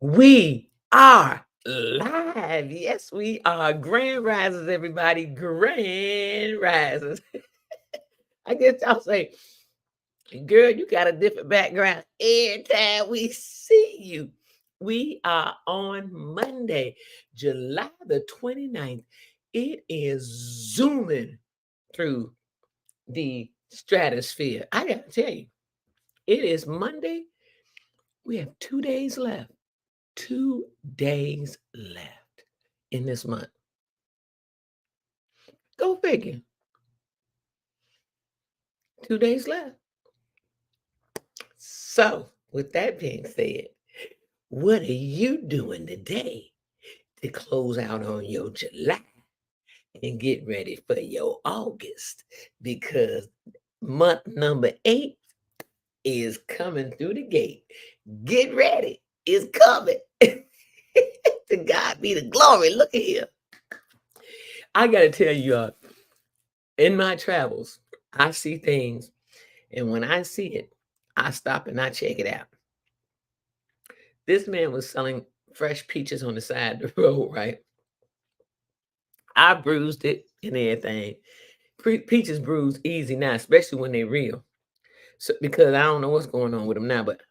We are live. Yes, we are. Grand risers, everybody. Grand risers. I guess I'll say, girl, you got a different background every time we see you. We are on Monday, July the 29th. It is zooming through the stratosphere. I got to tell you, it is Monday. We have 2 days left. 2 days left in this month. Go figure. 2 days left. So, with that being said, what are you doing today to close out on your July and get ready for your August? Because month number 8 is coming through the gate. Get ready. It's coming. To God be the glory. Look at here. I got to tell you, in my travels, I see things, and when I see it, I stop and I check it out. This man was selling fresh peaches on the side of the road, right? I bruised it and everything. Peaches bruise easy now, especially when they're real. So because I don't know what's going on with them now, but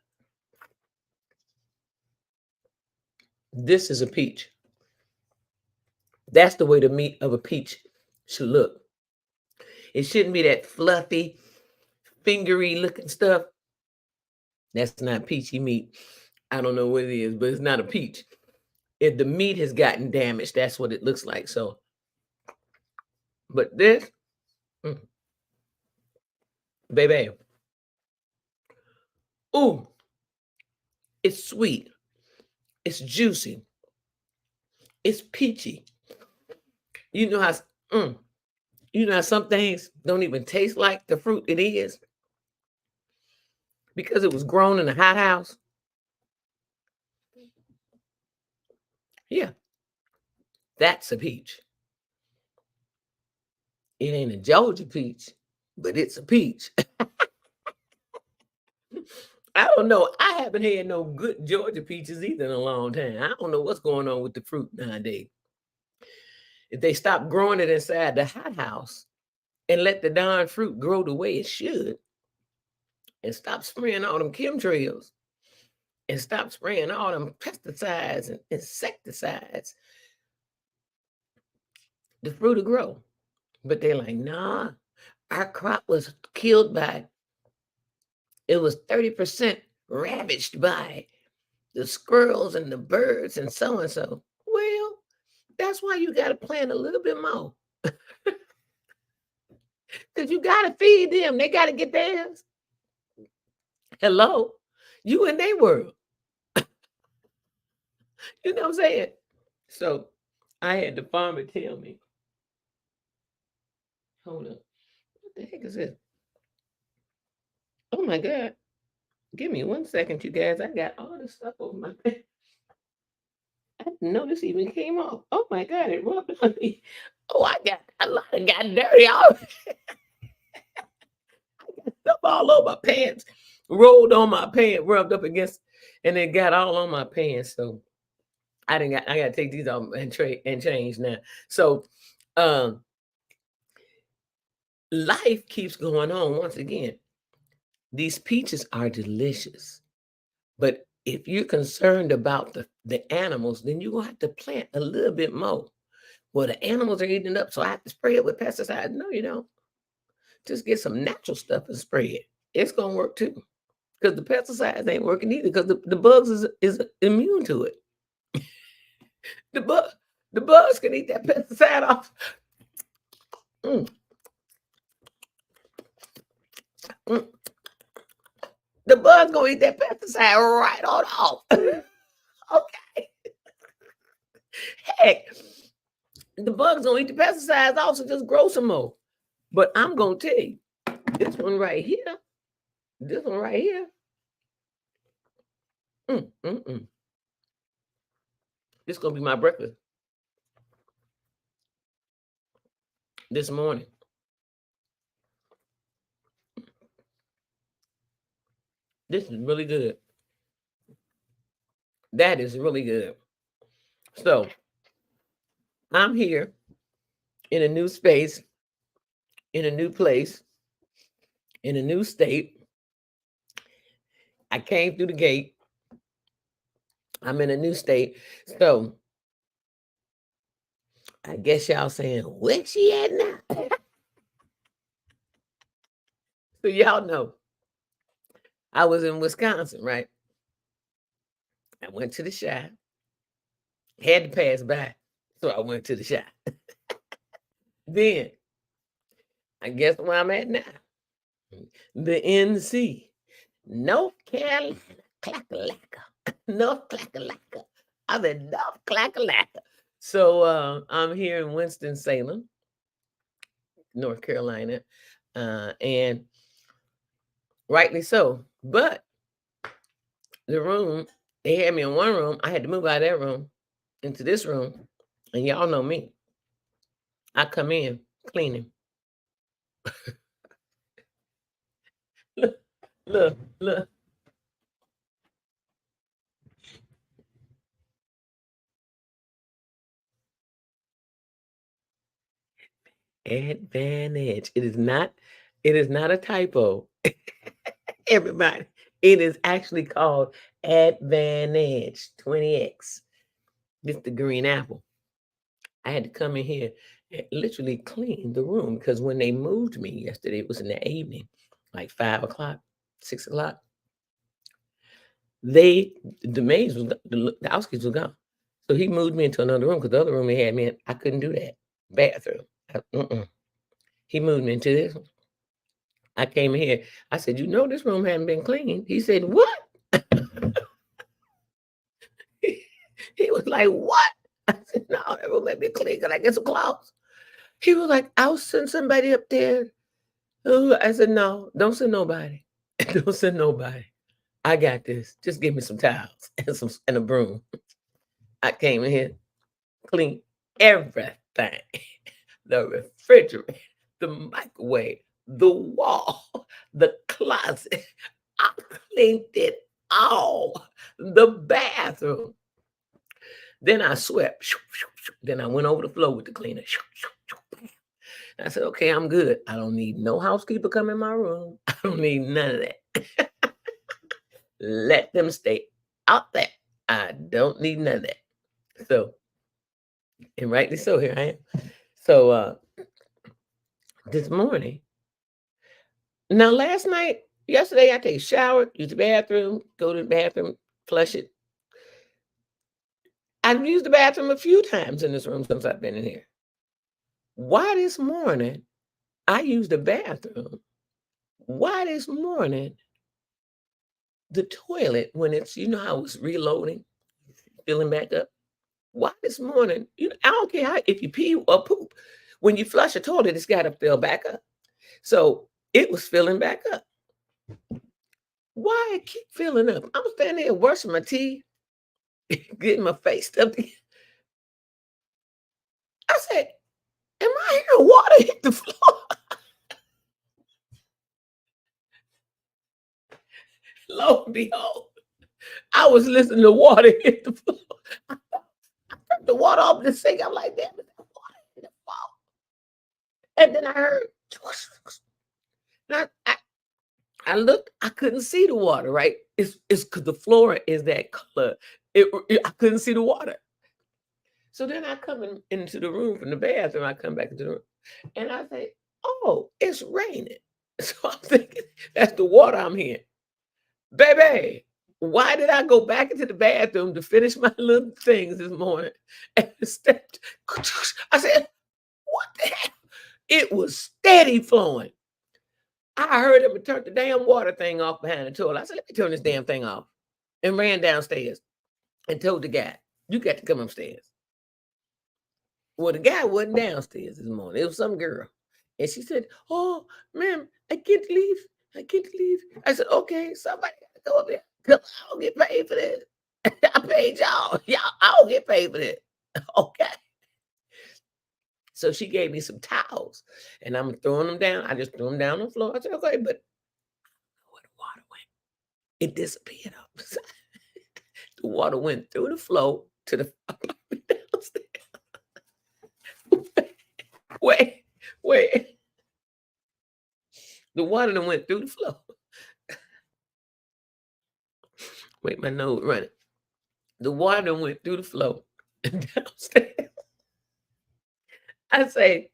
this is a peach. That's the way the meat of a peach should look. It shouldn't be that fluffy, fingery looking stuff. That's not peachy meat. I don't know what it is, but it's not a peach. If the meat has gotten damaged, that's what it looks like. So, but this, mm, baby, ooh, it's sweet, it's juicy, it's peachy. You know how, mm, you know how some things don't even taste like the fruit it is because it was grown in a hothouse. Yeah, that's a peach. It ain't a Georgia peach, but it's a peach. I don't know. I haven't had no good Georgia peaches either in a long time. I don't know what's going on with the fruit nowadays. If they stop growing it inside the hothouse and let the darn fruit grow the way it should, and stop spraying all them chemtrails, and stop spraying all them pesticides and insecticides, the fruit will grow. But they're like, nah, our crop was killed by, it was 30% ravaged by the squirrels and the birds and so and so. Well, that's why you got to plant a little bit more. Because you got to feed them. They got to get theirs. Hello? You in their world. You know what I'm saying? So I had the farmer tell me, hold up, what the heck is this? Oh my God. Give me 1 second, you guys. I got all this stuff over my face. I didn't know this even came off. Oh my God, it rubbed on me. Oh, I got a lot of got dirty all stuff all over my pants. Rolled on my pants, rubbed up against, and it got all on my pants. So I gotta take these off and trade and change now. So um life keeps going on once again. These peaches are delicious. But if you're concerned about the animals, then you're gonna have to plant a little bit more. Well, the animals are eating it up, so I have to spray it with pesticides. No, you don't. Just get some natural stuff and spray it. It's gonna work too. Because the pesticides ain't working either, because the bugs is immune to it. The bug the bugs can eat that pesticide off. Mm, mm. The bugs gonna eat that pesticide right on off. Okay. Heck, the bugs gonna eat the pesticides off, so just grow some more. But I'm gonna tell you, this one right here, this one right here, mm, mm, mm. This gonna be my breakfast this morning. This is really good. That is really good. So I'm here in a new space, in a new place, in a new state. I came through the gate. I'm in a new state. So I guess y'all saying, where she at now? So y'all know I was in Wisconsin, right? I went to the shop, had to pass by. So I went to the shop. Then I guess where I'm at now. The NC. North Carolina. Clackalacka. North Clackalacka. I'm in North Clackalacka. So I'm here in Winston-Salem, North Carolina. And rightly so. But the room, they had me in one room. I had to move out of that room into this room. And y'all know me. I come in cleaning. Look, look, look. Advantage. It is not a typo. Everybody. It is actually called Advantage 20X. This the green apple. I had to come in here and literally clean the room because when they moved me yesterday, it was in the evening, like 5 o'clock, 6 o'clock. The maids was the housekeepers were gone. So he moved me into another room because the other room he had me in, I couldn't do that. Bathroom. He moved me into this one. I came in here. I said, you know, this room hadn't been cleaned. He said, what? He was like, what? I said, no, that room ain't been clean. Can I get some clothes? He was like, I'll send somebody up there. Oh, I said, no, don't send nobody. Don't send nobody. I got this. Just give me some towels and a broom. I came in here, clean everything. The refrigerator, the microwave, the wall, the closet. I cleaned it all. The bathroom. Then I swept. Then I went over the floor with the cleaner. I said, okay, I'm good. I don't need no housekeeper come in my room. I don't need none of that. Let them stay out there. I don't need none of that. So, and rightly so, here I am. So this morning, now last night, yesterday, I take a shower, use the bathroom, go to the bathroom, flush it. I've used the bathroom a few times in this room since I've been in here. Why this morning I used the bathroom? Why this morning the toilet, when it's, you know how it's reloading, filling back up? Why this morning? I don't care how, if you pee or poop, when you flush a toilet, it's got to fill back up. So it was filling back up. Why it keep filling up? I'm standing there washing my teeth, getting my face stuffed. I said, am I hearing water hit the floor? Lo and behold, I was listening to water hit the floor. I turned the water off the sink. I'm like, damn, that water hit the floor. And then I heard, and I looked, I couldn't see the water, right? It's because the floor is that color. I couldn't see the water. So then I come into the room from the bathroom. I come back into the room and I say, oh, it's raining. So I'm thinking, that's the water I'm hearing. Baby, why did I go back into the bathroom to finish my little things this morning? And stepped, I said, what the hell? It was steady flowing. I heard him turn the damn water thing off behind the toilet. I said, let me turn this damn thing off. And ran downstairs and told the guy, you got to come upstairs. Well, the guy wasn't downstairs this morning. It was some girl. And she said, oh, ma'am, I can't leave. I can't leave. I said, okay, somebody got to go up there. Because I don't get paid for this. I paid y'all. Y'all, I don't get paid for this. Okay. So she gave me some towels. And I'm throwing them down. I just threw them down on the floor. I said, okay, but where the water went? It disappeared. The water went through the floor to the apartment downstairs. Wait, wait. The water done went through the floor. Wait, my nose running. The water done went through the floor and downstairs. I say,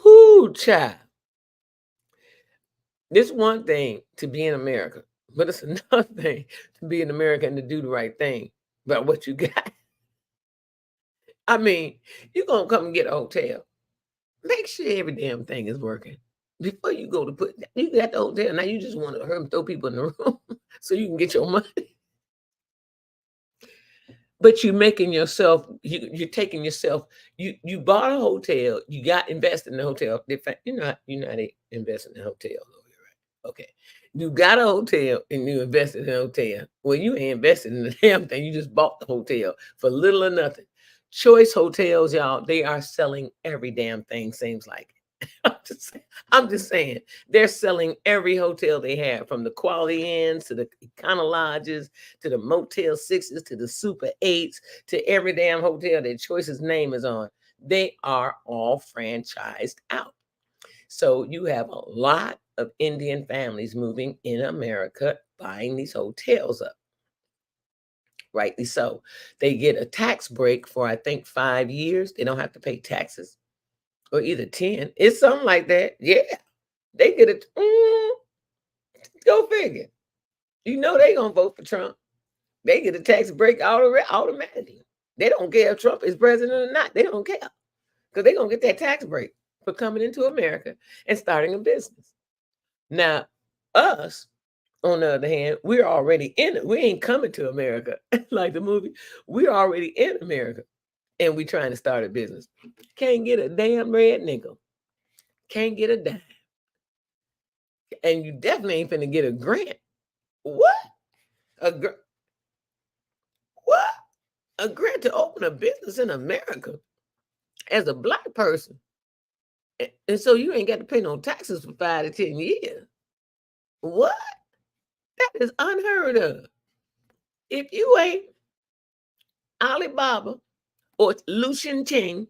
whoo, child. This one thing to be in America, but it's another thing to be in America and to do the right thing about what you got. I mean, you're gonna come and get a hotel. Make sure every damn thing is working. Before you go to put you got the hotel, now you just want to hurt throw people in the room so you can get your money. But you're making yourself, you're taking yourself, you bought a hotel, you got invested in the hotel. In fact, you're not investing in a hotel. Okay. You got a hotel and you invested in a hotel. Well, you ain't invested in the damn thing. You just bought the hotel for little or nothing. Choice hotels, y'all, they are selling every damn thing, seems like. I'm just saying, they're selling every hotel they have, from the Quality Inns to the Econo Lodges to the Motel 6s to the Super 8s to every damn hotel that Choice's name is on. They are all franchised out. So you have a lot of Indian families moving in America, buying these hotels up. Rightly so. They get a tax break for, I think, 5 years. They don't have to pay taxes, or either 10. It's something like that. Yeah. They get it. Go figure. You know they going to vote for Trump. They get a tax break automatically. They don't care if Trump is president or not. They don't care, because they're going to get that tax break for coming into America and starting a business. Now, us, on the other hand, we're already in it. We ain't coming to America like the movie. We're already in America, and we trying to start a business. Can't get a damn red nickel. Can't get a dime. And you definitely ain't finna get a grant. What? What? A grant to open a business in America as a Black person. And so you ain't got to pay no taxes for 5 to 10 years. What? That is unheard of. If you ain't Alibaba or Lucian Ching,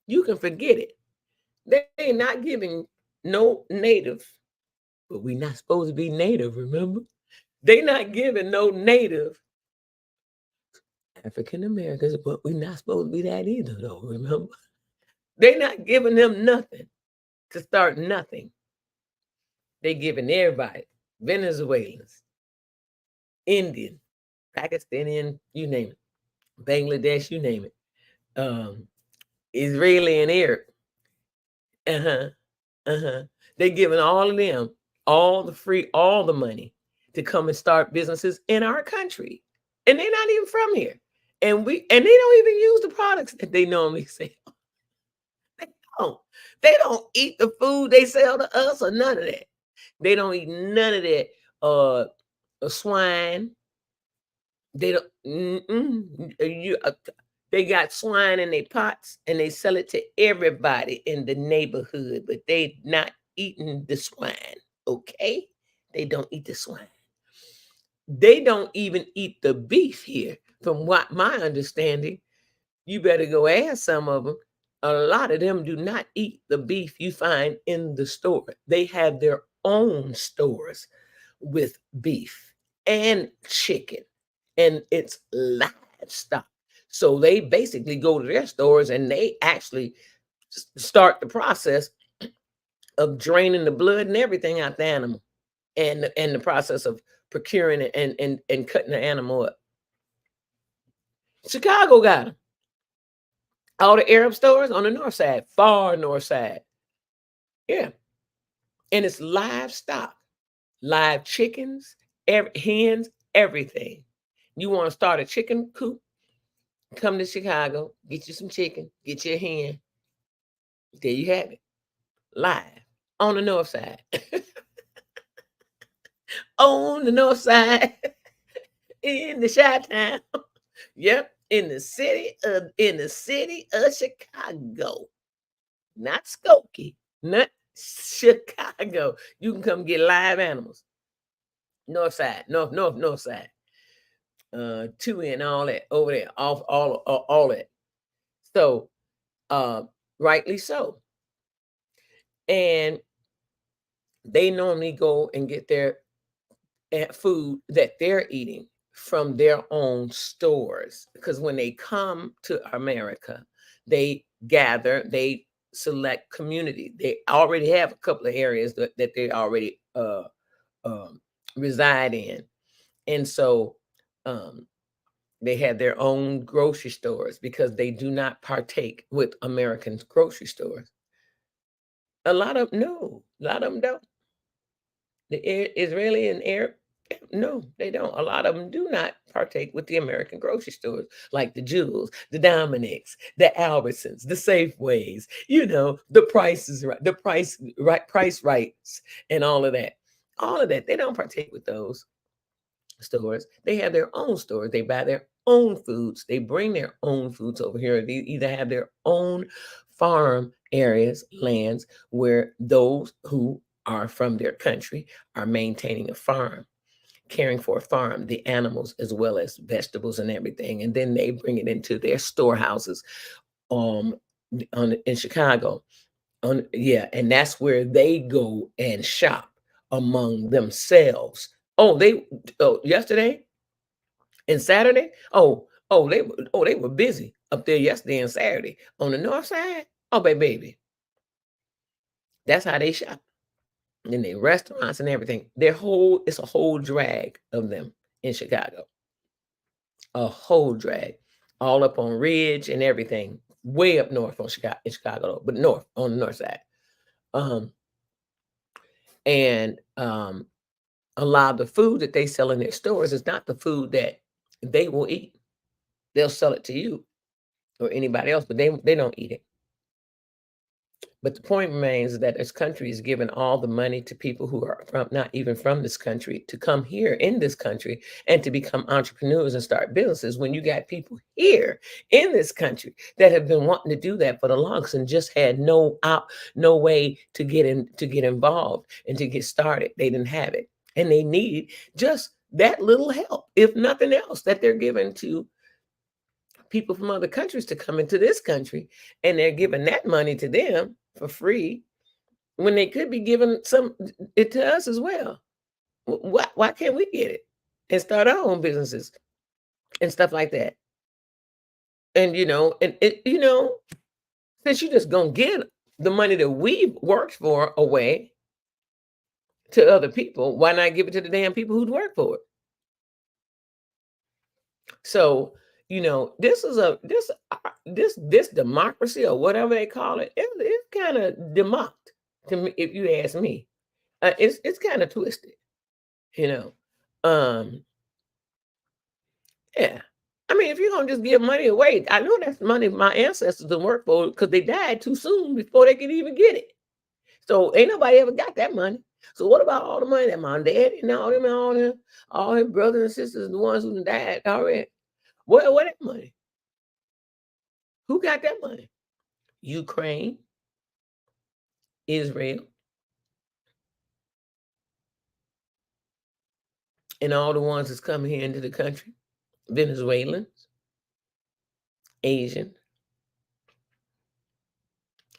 you can forget it. They ain't not giving no native, but we not supposed to be native, remember? They not giving no native African Americans, but we not supposed to be that either, though, remember? They not giving them nothing to start nothing. They giving everybody, Venezuelans, Indian, Pakistani, you name it, Bangladesh, you name it, Israeli and Arab. They giving all of them all the money to come and start businesses in our country, and they're not even from here. And they don't even use the products that they normally sell. They don't eat the food they sell to us, or none of that. They don't eat none of that. Swine. They don't. They got swine in their pots and they sell it to everybody in the neighborhood, but they not eating the swine. Okay, they don't eat the swine. They don't even eat the beef here, from what my understanding. You better go ask some of them. A lot of them do not eat the beef you find in the store. They have their own stores with beef and chicken, and it's livestock. So they basically go to their stores and they actually start the process of draining the blood and everything out the animal, and the process of procuring it and cutting the animal up. Chicago got them. All the Arab stores on the north side, far north side. Yeah. And it's livestock, live chickens, hens, everything. You want to start a chicken coop? Come to Chicago, get you some chicken, get you a hen. There you have it. Live on the north side. On the north side. In the Chi-Town. Yep. In the city of Chicago. Not Skokie. Not Chicago. You can come get live animals. North side. North side. Chewy and all that over there, all that. So, uh, rightly so. And they normally go and get their food that they're eating from their own stores, because when they come to America, they gather, they select community. They already have a couple of areas that they already um, reside in, and so um, they have their own grocery stores because they do not partake with American grocery stores. A lot of no, a lot of them don't. The Israeli and Arab, no, they don't. A lot of them do not partake with the American grocery stores, like the Jewels, the Dominics, the Albertsons, the Safeways. The prices right, the price rights, and all of that. All of that, they don't partake with those stores. They have their own stores. They buy their own foods. They bring their own foods over here. They either have their own farm areas, lands, where those who are from their country are maintaining a farm, caring for a farm, the animals as well as vegetables and everything. And then they bring it into their storehouses um in Chicago. Yeah, and that's where they go and shop among themselves. Yesterday and Saturday. They were busy up there yesterday and Saturday on the north side. Oh, baby, that's how they shop. And the restaurants and everything. It's a whole drag of them in Chicago. A whole drag. All up on Ridge and everything. Way up north in Chicago, but north on the north side. And a lot of the food that they sell in their stores is not the food that they will eat. They'll sell it to you or anybody else, but they don't eat it. But the point remains that this country is giving all the money to people who are not even from this country to come here in this country and to become entrepreneurs and start businesses, when you got people here in this country that have been wanting to do that for the longest and just had no way to get involved and to get started. They didn't have it. And they need just that little help, if nothing else, that they're giving to people from other countries to come into this country, and they're giving that money to them for free when they could be giving it to us as well. Why can't we get it and start our own businesses and stuff like that? And since you're just gonna give the money that we've worked for away to other people, why not give it to the damn people who'd work for it? So, this is this democracy, or whatever they call it. It's kind of democked to me, if you ask me. It's kind of twisted, you know. Yeah. I mean, if you're gonna just give money away, I know that's money my ancestors didn't work for because they died too soon before they could even get it. So ain't nobody ever got that money. So what about all the money that my dad and all his brothers and sisters, the ones who died already? What that money? Who got that money? Ukraine, Israel, and all the ones that's coming here into the country, Venezuelans, Asian,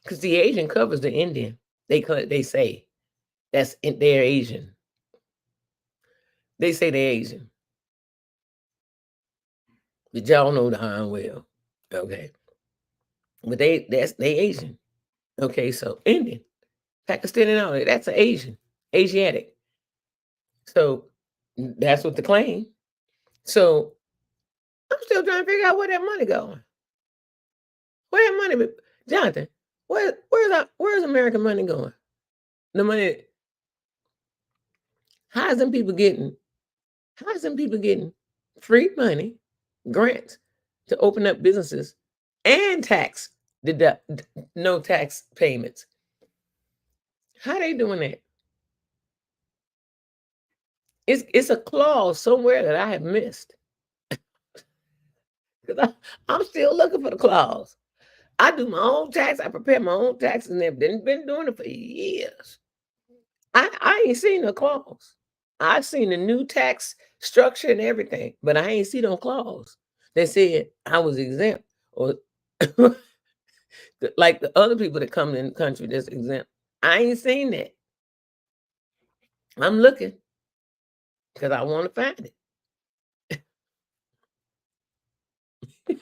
because the Asian covers the Indian. They say they're Asian. They say they're Asian, but y'all know darn well, okay. But they Asian, okay. So Indian, Pakistani, and all that. That's an Asiatic. So that's what the claim. So I'm still trying to figure out where that money going. Where that money, Jonathan? Where's American money going? The money. How's them people getting? How's them people getting free money, grants to open up businesses, and no tax payments? How they doing that? It's a clause somewhere that I have missed. Because I'm still looking for the clause. I do my own tax. I prepare my own taxes, and they've been doing it for years. I ain't seen the clause. I've seen the new tax structure and everything, but I ain't see no clause that said I was exempt or like the other people that come in the country that's exempt. I ain't seen that. I'm looking because I want to find it.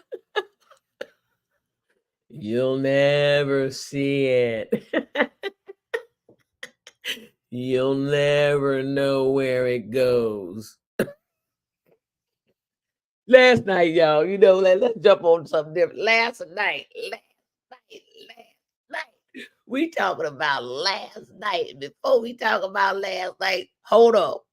You'll never see it. You'll never know where it goes. Last night, y'all, let's jump on something different. Last night, we talking about last night. Before we talk about last night, hold up.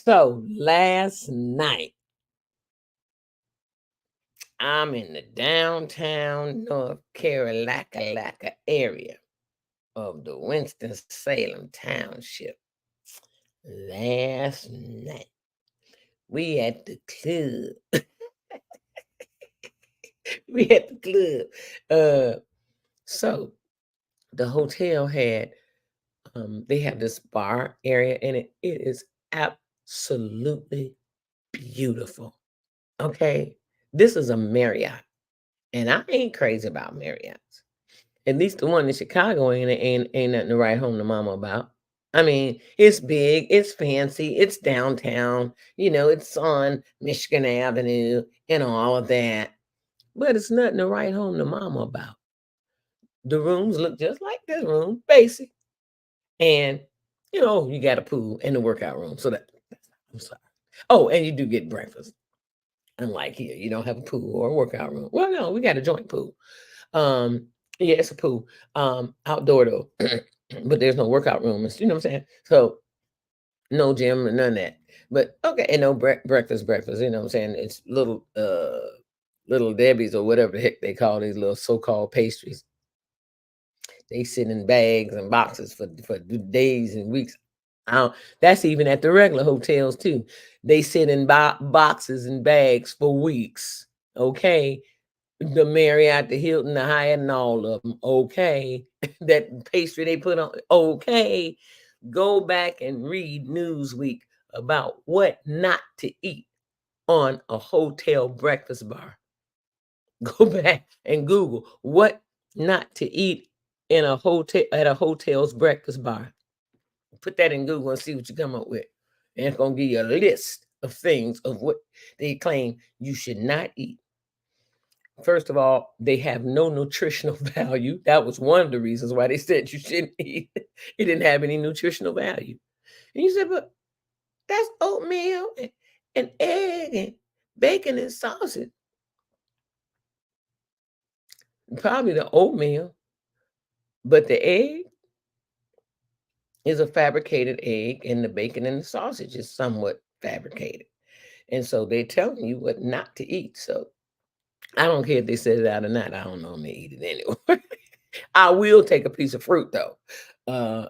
So last night, I'm in the downtown North Carolina area of the Winston-Salem Township. Last night, we at the club. We at the club. So the hotel had they have this bar area in it. It is absolutely beautiful. Okay. This is a Marriott. And I ain't crazy about Marriotts. At least the one in Chicago ain't nothing to write home to mama about. I mean, it's big, it's fancy, it's downtown, it's on Michigan Avenue and all of that. But it's nothing to write home to mama about. The rooms look just like this room, basic. And you got a pool and the workout room. So I'm sorry. Oh, and you do get breakfast. Unlike here, you don't have a pool or a workout room. Well, no, we got a joint pool. Yeah, it's a pool. Outdoor though. But there's no workout room. You know what I'm saying? So no gym and none of that. But okay, and no breakfast, you know what I'm saying? It's little Debbie's or whatever the heck they call these little so-called pastries. They sit in bags and boxes for days and weeks. That's even at the regular hotels too. They sit in boxes and bags for weeks. Okay. The Marriott, the Hilton, the Hyatt, and all of them. Okay. That pastry they put on. Okay. Go back and read Newsweek about what not to eat on a hotel breakfast bar. Go back and Google what not to eat in a hotel at a hotel's breakfast bar. Put that in Google and see what you come up with. And it's gonna give you a list of things of what they claim you should not eat. First of all, they have no nutritional value. That was one of the reasons why they said you shouldn't eat. It didn't have any nutritional value. And you said, but that's oatmeal and egg and bacon and sausage. Probably the oatmeal, but the egg is a fabricated egg, and the bacon and the sausage is somewhat fabricated. And so they're telling you what not to eat. So I don't care if they said it out or not. I don't know. I'm gonna eat it anyway. I will take a piece of fruit though.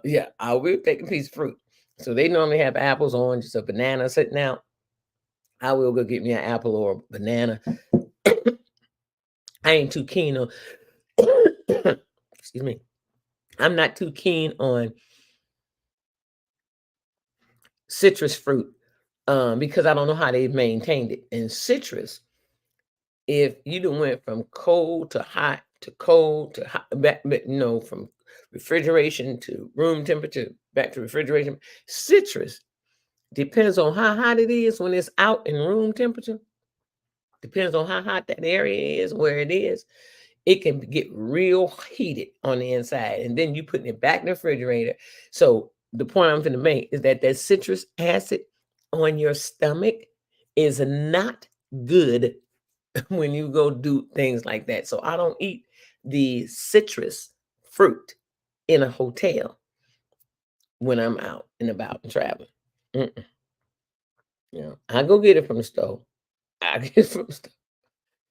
Yeah, I will take a piece of fruit. So they normally have apples, oranges, or banana sitting out. I will go get me an apple or a banana. I ain't too keen on excuse me. I'm not too keen on citrus fruit because I don't know how they've maintained it. And citrus, if you done went from cold to hot to cold to hot, back, from refrigeration to room temperature back to refrigeration, citrus depends on how hot it is when it's out in room temperature. Depends on how hot that area is, where it is. It can get real heated on the inside, and then you putting it back in the refrigerator. So the point I'm going to make is that citrus acid on your stomach is not good when you go do things like that. So I don't eat the citrus fruit in a hotel. when I'm out and about and traveling. Mm-mm. You know, I go get it from the store. I get it from the store.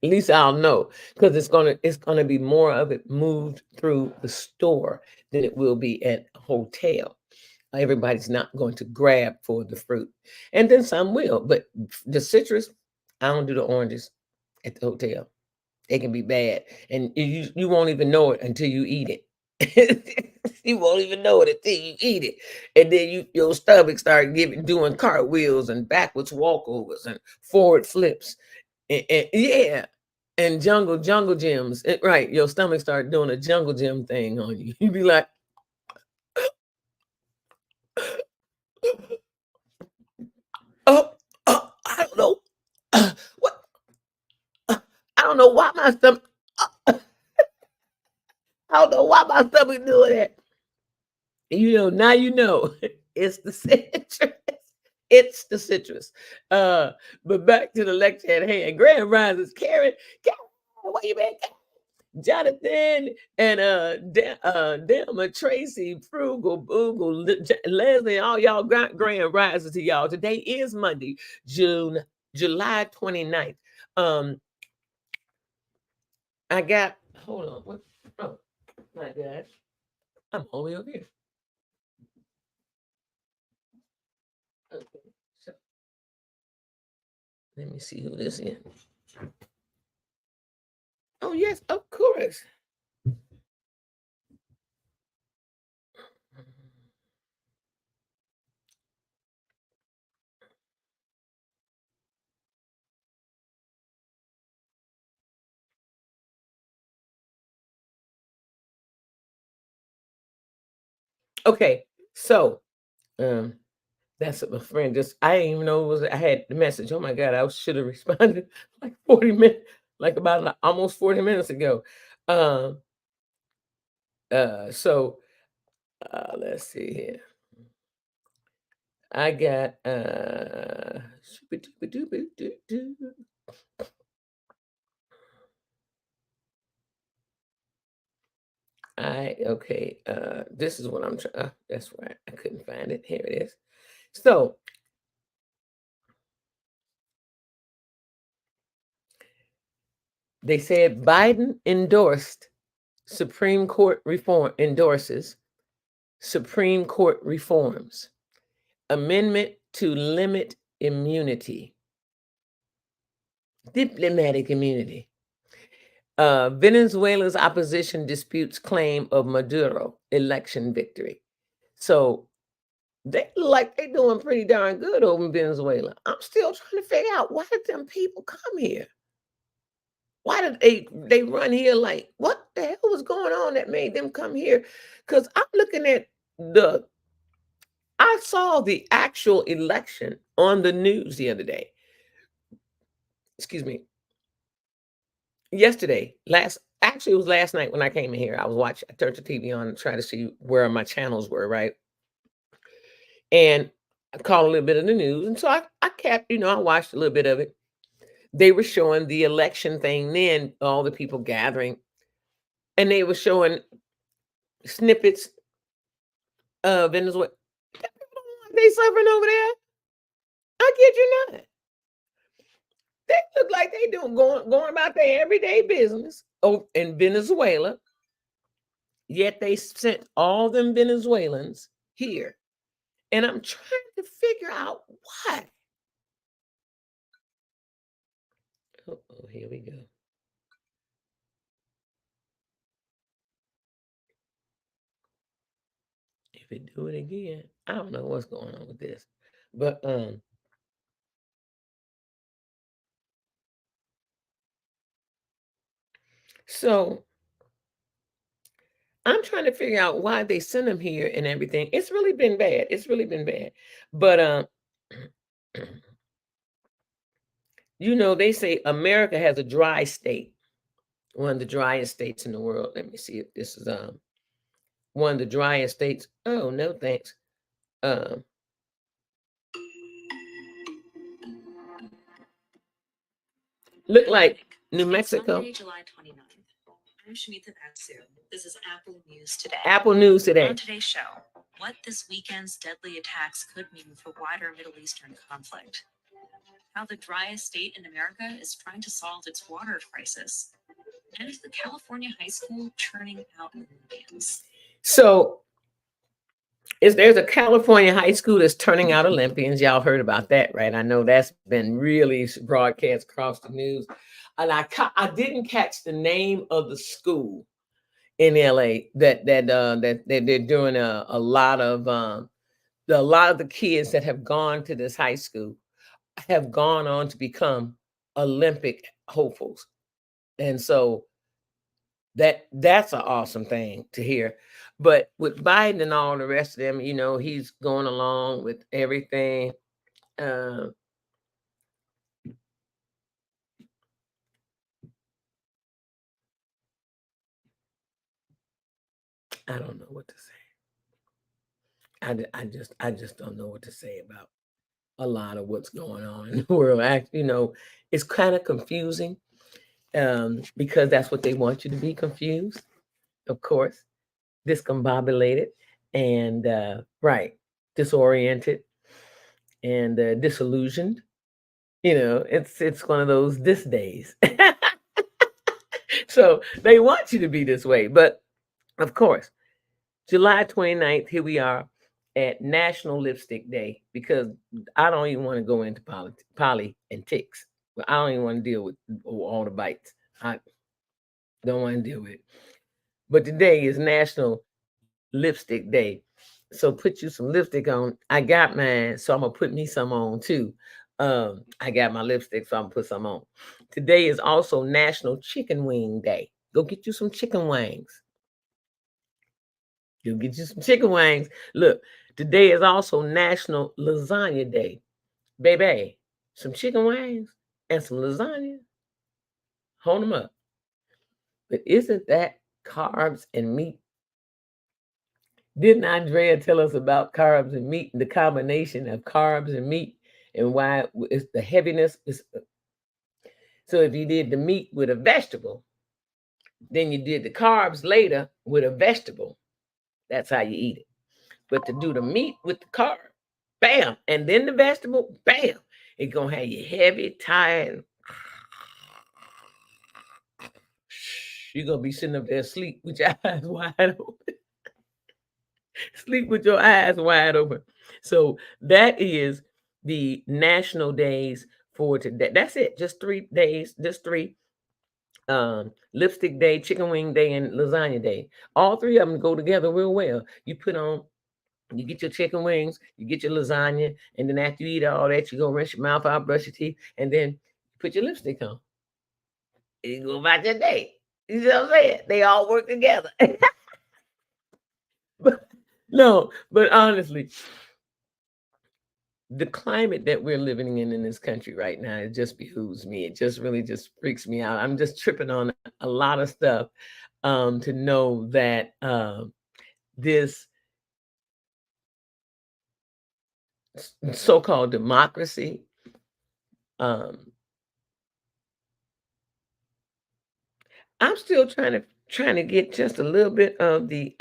At least I'll know because it's gonna be more of it moved through the store than it will be at a hotel. Everybody's not going to grab for the fruit, and then some will. But the citrus, I don't do the oranges at the hotel. They can be bad, and you won't even know it until you eat it. You won't even know it until you eat it, and then your stomach start doing cartwheels and backwards walkovers and forward flips, and yeah, and jungle gyms. Right, your stomach start doing a jungle gym thing on you. You be like, oh, I don't know, what, I don't know why my stomach. I don't know why my stomach doing that. Now it's the citrus. It's the citrus. Uh, but back to the lecture at hand. Grand Rises, Karen, where you been? Jonathan and Delma, Tracy, Frugal, Boogle, Leslie, all y'all grand rises to y'all. Today is Monday, July 29th. Um, I got hold on. What? Oh my gosh, I'm all the way over here. Okay, so let me see who this is. Oh yes, of course. Okay, so um, that's my friend. Just I didn't even know it was. I had the message. Oh my god, I should have responded like 40 minutes, like about almost 40 minutes ago. Um, so let's see here. I got I okay. This is what I'm trying. That's right. I couldn't find it. Here it is. So they said Biden endorses Supreme Court reforms, amendment to limit immunity, diplomatic immunity. Venezuela's opposition disputes claim of Maduro election victory. So they look like they're doing pretty darn good over in Venezuela. I'm still trying to figure out why did them people come here? Why did they run here? Like, what the hell was going on that made them come here? Because I'm looking at the I saw the actual election on the news the other day. Excuse me. Yesterday, it was last night when I came in here. I turned the TV on and tried to see where my channels were, right? And I caught a little bit of the news. And so I kept, I watched a little bit of it. They were showing the election thing then, all the people gathering, and they were showing snippets of Venezuela. They suffering over there. I kid you not. They look like they doing going about their everyday business in Venezuela. Yet they sent all them Venezuelans here. And I'm trying to figure out why. Oh, here we go. If it do it again, I don't know what's going on with this. But so I'm trying to figure out why they sent them here and everything. It's really been bad. It's really been bad. But they say America has a dry state, one of the driest states in the world. Let me see if this is one of the driest states. Oh no, thanks. Um, look like New Mexico. Monday, July 29th. I'm Shmita Batsu. This is Apple News Today. Apple News On today. today's show, what this weekend's deadly attacks could mean for wider Middle Eastern conflict, how the driest state in America is trying to solve its water crisis, and the California high school churning out Olympians. So is there's a California high school that's turning out Olympians. Y'all heard about that, right? I know that's been really broadcast across the news. And I didn't catch the name of the school in LA that they're doing a lot of the kids that have gone to this high school have gone on to become Olympic hopefuls. And so that's an awesome thing to hear. But with Biden and all the rest of them, he's going along with everything. Uh, I don't know what to say. I just don't know what to say about a lot of what's going on in the world. It's kind of confusing because that's what they want you to be confused, of course, discombobulated and right, disoriented and disillusioned. It's one of those this days. So they want you to be this way. But of course, July 29th, here we are at National Lipstick Day because I don't even want to go into poly and ticks. I don't even want to deal with all the bites. I don't want to deal with it. But today is National Lipstick Day. So put you some lipstick on. I got mine, so I'm gonna put me some on too. I got my lipstick, so I'm gonna put some on. Today is also National Chicken Wing Day. Go get you some chicken wings. Go get you some chicken wings. Look, today is also National Lasagna Day. Baby, some chicken wings and some lasagna. Hold them up. But isn't that carbs and meat? Didn't Andrea tell us about carbs and meat, the combination of carbs and meat, and why it's the heaviness is so if you did the meat with a vegetable, then you did the carbs later with a vegetable. That's how you eat it. But to do the meat with the carb, bam, and then the vegetable, bam, it's gonna have you heavy, tired. You're gonna be sitting up there asleep with your eyes wide open. Sleep with your eyes wide open. So that is the national days for today. That's it. Just 3 days. Just three. Lipstick day, chicken wing day, and lasagna day. All three of them go together real well. You get your chicken wings, you get your lasagna, and then after you eat all that, you go rinse your mouth out, brush your teeth, and then put your lipstick on. And you go about your day. You know what I'm saying? They all work together. But no, but honestly, the climate that we're living in this country right now, it just behooves me. It just really just freaks me out. I'm just tripping on a lot of stuff to know that this so-called democracy, um, I'm still trying to get just a little bit of the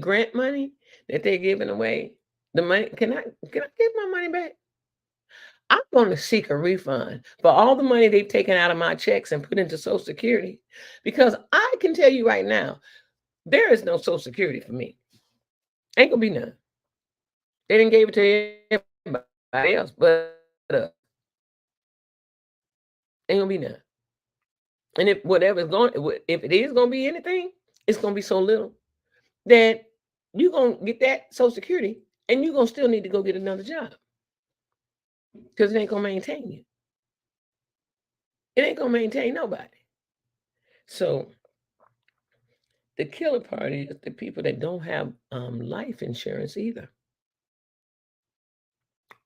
grant money that they're giving away. The money, can I get my money back? I'm going to seek a refund for all the money they've taken out of my checks and put into Social Security, because I can tell you right now, there is no Social Security for me. Ain't gonna be none. They didn't give it to everybody else, but ain't gonna be none. And if whatever's going, if it is gonna be anything, it's gonna be so little that you're gonna get that Social Security, and you're gonna still need to go get another job because it ain't gonna maintain you. It ain't gonna maintain nobody. So the killer part is the people that don't have life insurance either.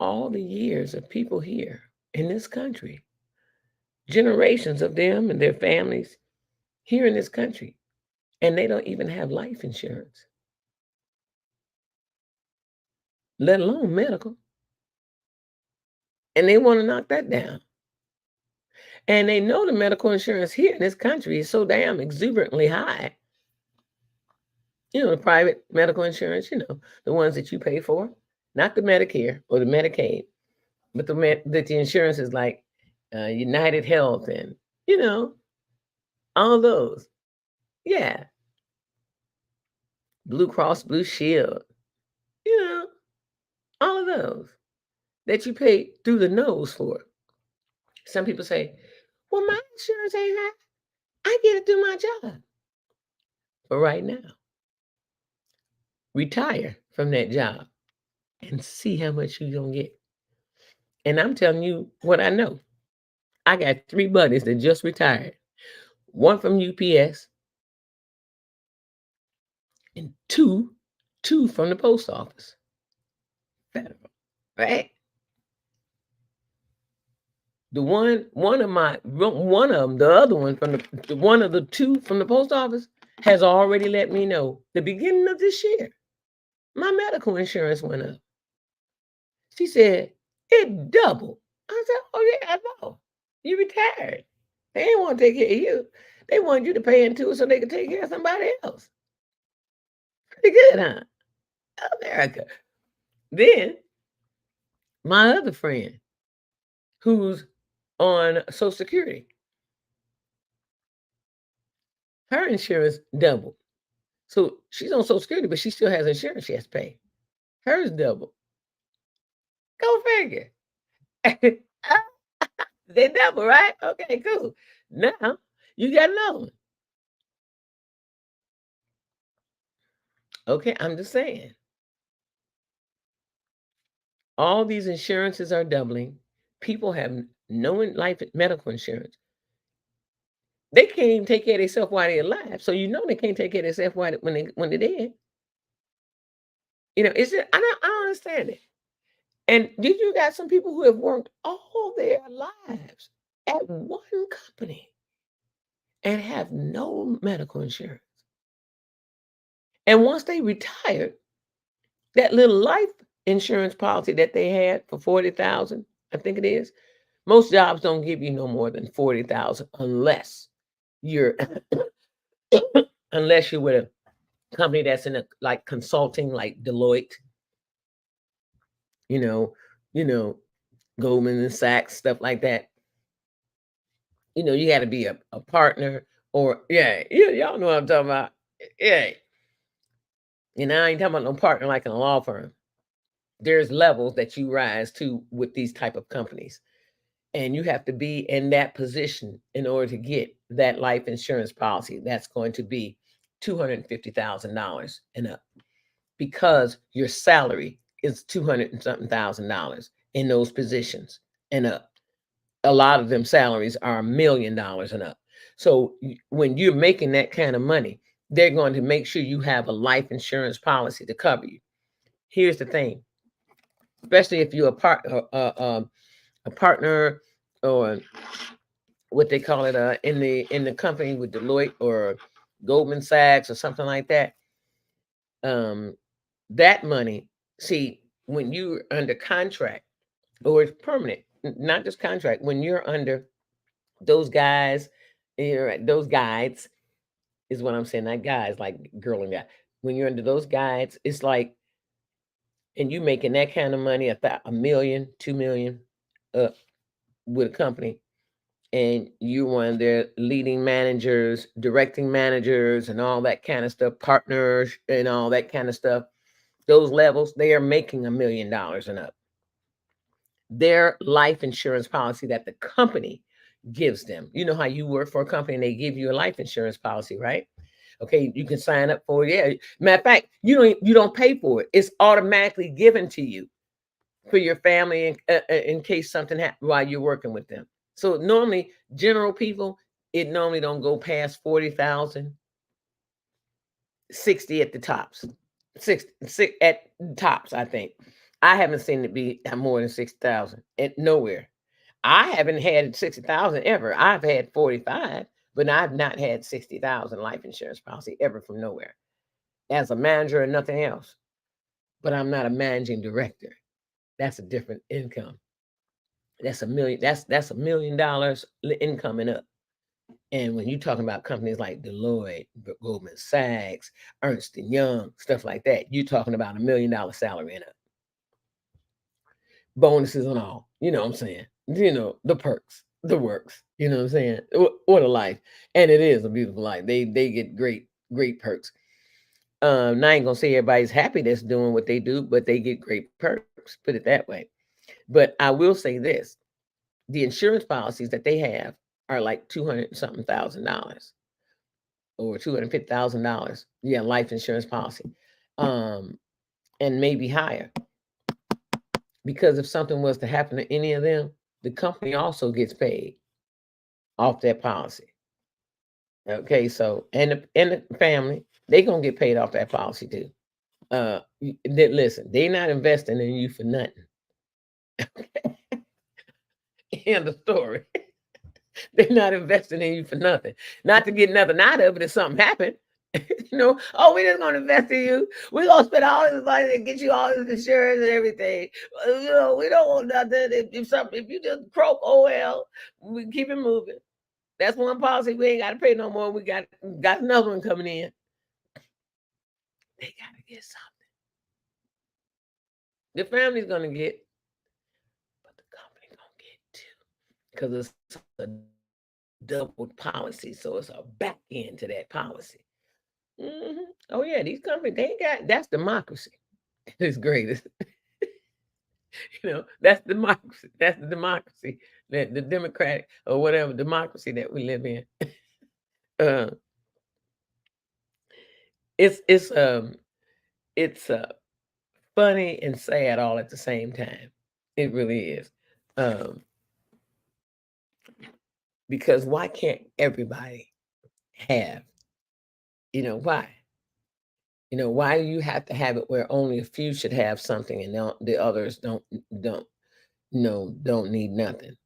All the years of people here in this country, generations of them and their families here in this country, and they don't even have life insurance, let alone medical. And they want to knock that down. And they know the medical insurance here in this country is so damn exuberantly high. The private medical insurance, the ones that you pay for, not the Medicare or the Medicaid, but that the insurance is like United Health and, you know, all those. Yeah. Blue Cross Blue Shield, you know, all of those that you pay through the nose for. Some people say, well, my insurance ain't high. I get it through my job. But right now, retire from that job and see how much you're going to get. And I'm telling you what I know. I got 3 buddies that just retired. One from UPS and two from the post office. Federal, right? The one of them, the other one from one of the 2 from the post office has already let me know the beginning of this year, my medical insurance went up. She said, it doubled. I said, oh yeah, I know. You retired. They didn't want to take care of you. They wanted you to pay into it so they could take care of somebody else. Pretty good, huh? America. Then my other friend who's on Social Security, her insurance doubled. So she's on Social Security, but she still has insurance she has to pay. Hers doubled. Go figure. They double, right? Okay, cool. Now you got another one. Okay, I'm just saying. All these insurances are doubling. People have no life medical insurance. They can't even take care of themselves while they're alive. So they can't take care of themselves when they're dead. It's just, I don't understand it. And did you got some people who have worked all their lives at one company and have no medical insurance. And once they retired, that little life insurance policy that they had for 40,000, I think it is, most jobs don't give you no more than 40,000 unless you're unless you're with a company that's in a like consulting, like Deloitte, you know, Goldman and Sachs, stuff like that. You got to be a partner or y'all know what I'm talking about. Yeah. I ain't talking about no partner like in a law firm. There's levels that you rise to with these type of companies. And you have to be in that position in order to get that life insurance policy. That's going to be $250,000 and up because your salary is 200 and something $1,000 in those positions and up. A lot of them salaries are $1 million and up. So when you're making that kind of money, they're going to make sure you have a life insurance policy to cover you. Here's the thing, especially if you're a partner or what they call it in the company with Deloitte or Goldman Sachs or something like that. That money, see, when you're under contract or it's permanent, not just contract, when you're under those guys, those guides is what I'm saying, not guys like girl and guy. When you're under those guides, it's like, and you making that kind of money, $1 million, 2 million, with a company, and you're one of their leading managers, directing managers, and all that kind of stuff, partners, and all that kind of stuff. Those levels, they are making $1 million and up. Their life insurance policy that the company gives them. You know how you work for a company and they give you a life insurance policy, right? Okay, you can sign up for it. Yeah. Matter of fact, you don't pay for it. It's automatically given to you for your family in case something happens while you're working with them. So normally, general people, it normally don't go past 40,000, 60 at the tops, 6 at tops. I think I haven't seen it be more than 6,000 at nowhere. I haven't had 60,000 ever. I've had 45, but I've not had 60,000 life insurance policy ever from nowhere as a manager and nothing else. But I'm not a managing director. That's a different income. That's a million. That's $1 million income and up. And when you're talking about companies like Deloitte, Goldman Sachs, Ernst and Young, stuff like that, you're talking about $1 million salary and up, bonuses and all. You know what I'm saying? The perks, the works. You know what I'm saying? What a life, and it is a beautiful life. They get great perks. I ain't gonna say everybody's happy that's doing what they do, but they get great perks. Put it that way. But I will say this: the insurance policies that they have are like 200 something $1,000 or $250,000. Yeah, life insurance policy, um, and maybe higher. Because if something was to happen to any of them, the company also gets paid off that policy. Okay, so and the family, they gonna get paid off that policy too. Listen, they not investing in you for nothing. End of story. They're not investing in you for nothing. Not to get nothing out of it if something happened. Oh, we're just gonna invest in you. We're gonna spend all this money and get you all this insurance and everything. We don't want nothing. If you just croak, oh well, we keep it moving. That's one policy we ain't gotta pay no more. We got another one coming in. They gotta get something. The family's gonna get, but the company gonna get too. Because it's a double policy. So it's a back end to that policy. Oh yeah, these companies, they ain't got, that's democracy. It's great. That's democracy. That's the democracy, that the democratic or whatever democracy that we live in. uh it's funny and sad all at the same time. It really is. Um because why can't everybody have, why? Why do you have to have it where only a few should have something and the others don't don't need nothing?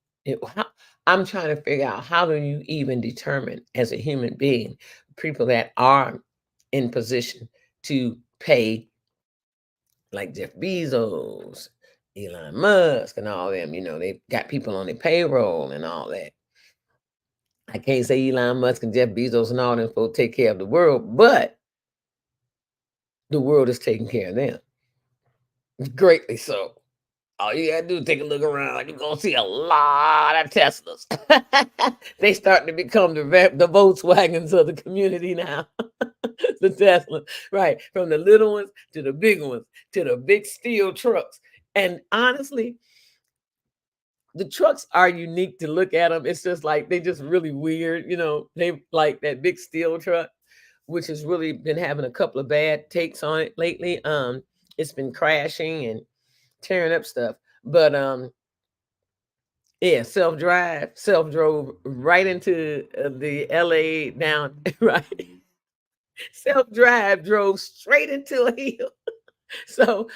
I'm trying to figure out, how do you even determine as a human being people that are in position to pay, like Jeff Bezos, Elon Musk, and all them? They've got people on their payroll and all that. I can't say Elon Musk and Jeff Bezos and all them folks take care of the world, but the world is taking care of them. Greatly so. All you gotta do is take a look around. You're gonna see a lot of Teslas. They starting to become the Volkswagens of the community now. The Tesla, right? From the little ones to the big ones to the big steel trucks. And honestly, the trucks are unique to look at them. It's just like they just really weird. They like that big steel truck, which has really been having a couple of bad takes on it lately. It's been crashing and tearing up stuff. But yeah, self-drove right into the LA down, right? Self-drive drove straight into a hill. So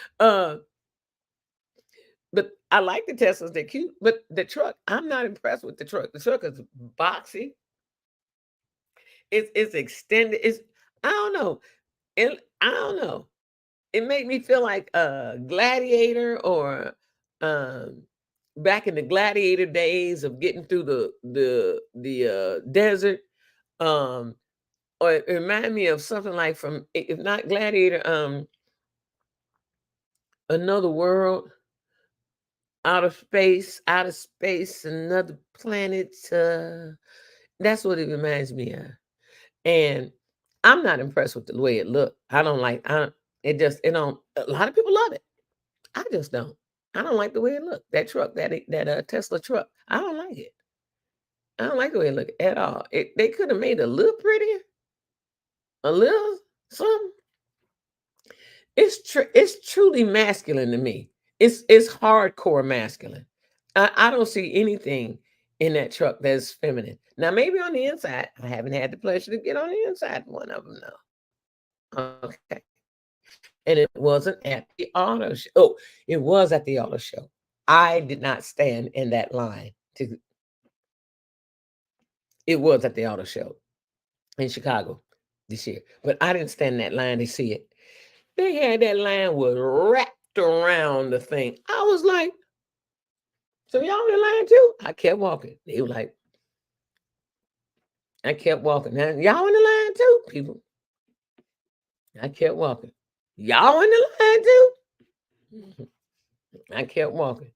but I like the Teslas, they're cute. But the truck, I'm not impressed with the truck. The truck is boxy. It's extended. I don't know. I don't know. It made me feel like a Gladiator, or um back in the Gladiator days of getting through the desert. Um or it reminded me of something like, from, if not Gladiator, Another World, outer space, another planet. That's what it reminds me of. And I'm not impressed with the way it looked. I don't like, it don't, a lot of people love it. I just don't. I don't like the way it looked. That truck, that Tesla truck, I don't like it. I don't like the way it looked at all. They could have made it a little prettier, a little something. It's truly masculine to me. It's hardcore masculine. I don't see anything in that truck that's feminine. Now, maybe on the inside, I haven't had the pleasure to get on the inside of one of them, though. Okay. And it wasn't at the auto show. Oh, it was at the auto show. I did not stand in that line to. It was at the auto show in Chicago this year, but I didn't stand in that line to see it. They had that line was wrapped around the thing. I was like, So y'all in line too? I kept walking. They were like, I kept walking. Now y'all in the line too, people. I kept walking. Y'all in the line too? Mhm. I kept walking.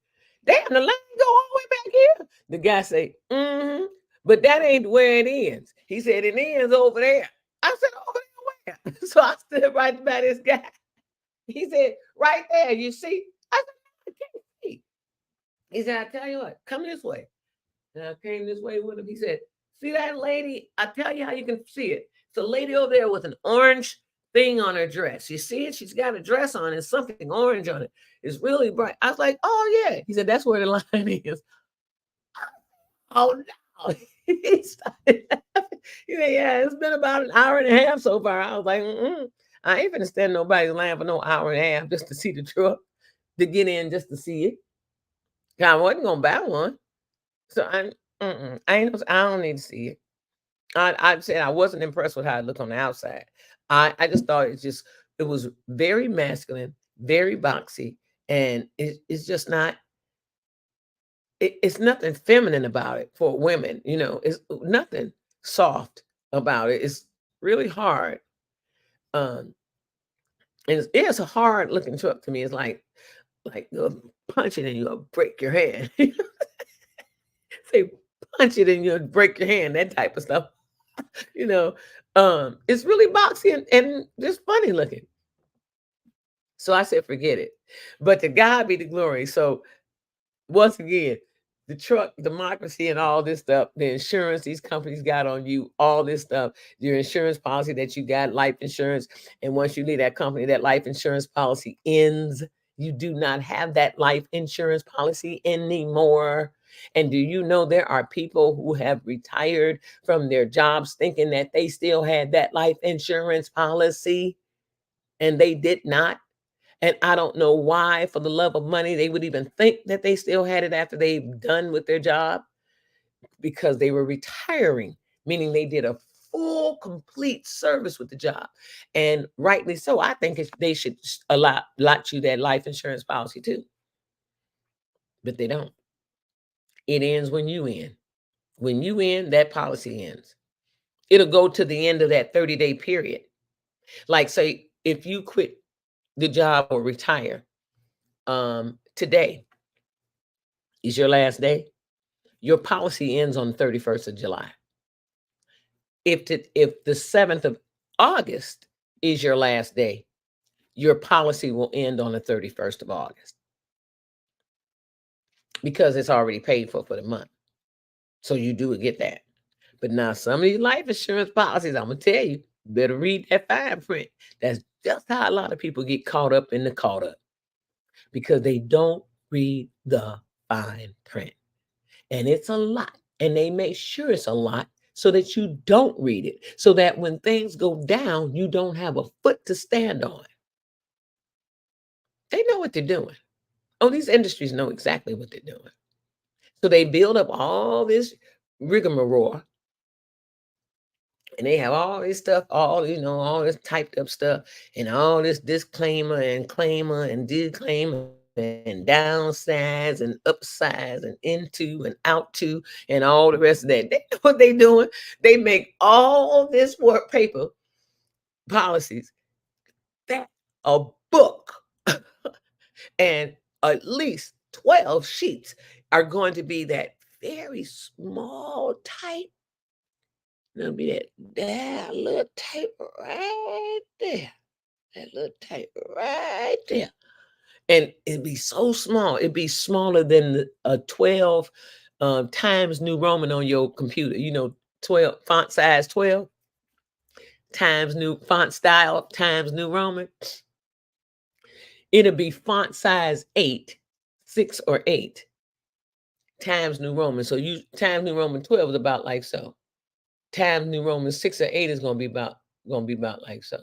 Damn, the line go all the way back here. The guy say, mm-hmm, but that ain't where it ends. He said it ends over there. I said, over there where? So I stood right by this guy. He said, right there, you see? I said, no, I can't see. He said, I tell you what, come this way. And I came this way with him. He said, see that lady? I tell you how you can see it. It's a lady over there with an orange thing on her dress. You see it? She's got a dress on and something orange on it. It's really bright. I was like, oh yeah. He said, that's where the line is. Oh no. He started laughing. He said, yeah, it's been about an hour and a half so far. I was like, I ain't finna stand nobody's line for no hour and a half just to see the truck, to get in just to see it. I wasn't gonna buy one. So I don't need to see it. I said I wasn't impressed with how it looked on the outside. I just thought it was very masculine, very boxy, and it's just not. It's nothing feminine about it for women. It's nothing soft about it. It's really hard. Um, it's a hard looking truck to me. It's like you'll punch it and you'll break your hand. Say punch it and you'll break your hand. That type of stuff. you know, it's really boxy and just funny looking. So I said, forget it. But to God be the glory. So once again, the truck, democracy, and all this stuff, the insurance these companies got on you, all this stuff, your insurance policy that you got, life insurance. And once you leave that company, that life insurance policy ends. You do not have that life insurance policy anymore. And do you know there are people who have retired from their jobs thinking that they still had that life insurance policy and they did not? And I don't know why, for the love of money, they would even think that they still had it after they've done with their job, because they were retiring, meaning they did a full, complete service with the job. And rightly so. I think they should allot you that life insurance policy too. But they don't. It ends when you end. When you end, that policy ends. It'll go to the end of that 30-day period. Like, say, if you quit the job or retire, today is your last day. Your policy ends on the 31st of July. If the 7th of August is your last day, your policy will end on the 31st of August, because it's already paid for the month. So you do get that. But now some of these life insurance policies, I'm going to tell you, better read that fine print. That's just how a lot of people get caught up in the caught up, because they don't read the fine print. And it's a lot. And they make sure it's a lot so that you don't read it, so that when things go down, you don't have a foot to stand on. They know what they're doing. Oh, these industries know exactly what they're doing. So they build up all this rigmarole, and they have all this stuff, all this typed up stuff, and all this disclaimer and claimer and disclaimer and downsides and upsides and into and out to and all the rest of that. They know what they're doing. They make all this work paper policies that a book and at least 12 sheets are going to be that very small type. It'll be that little type right there. That little type right there. And it'd be so small. It'd be smaller than a 12 Times New Roman on your computer. 12 font size 12 Times New font style Times New Roman. It'll be font size 8, 6 or 8 Times New Roman. So Times New Roman 12 is about like so. Times New Roman 6 or 8 is gonna be about like so.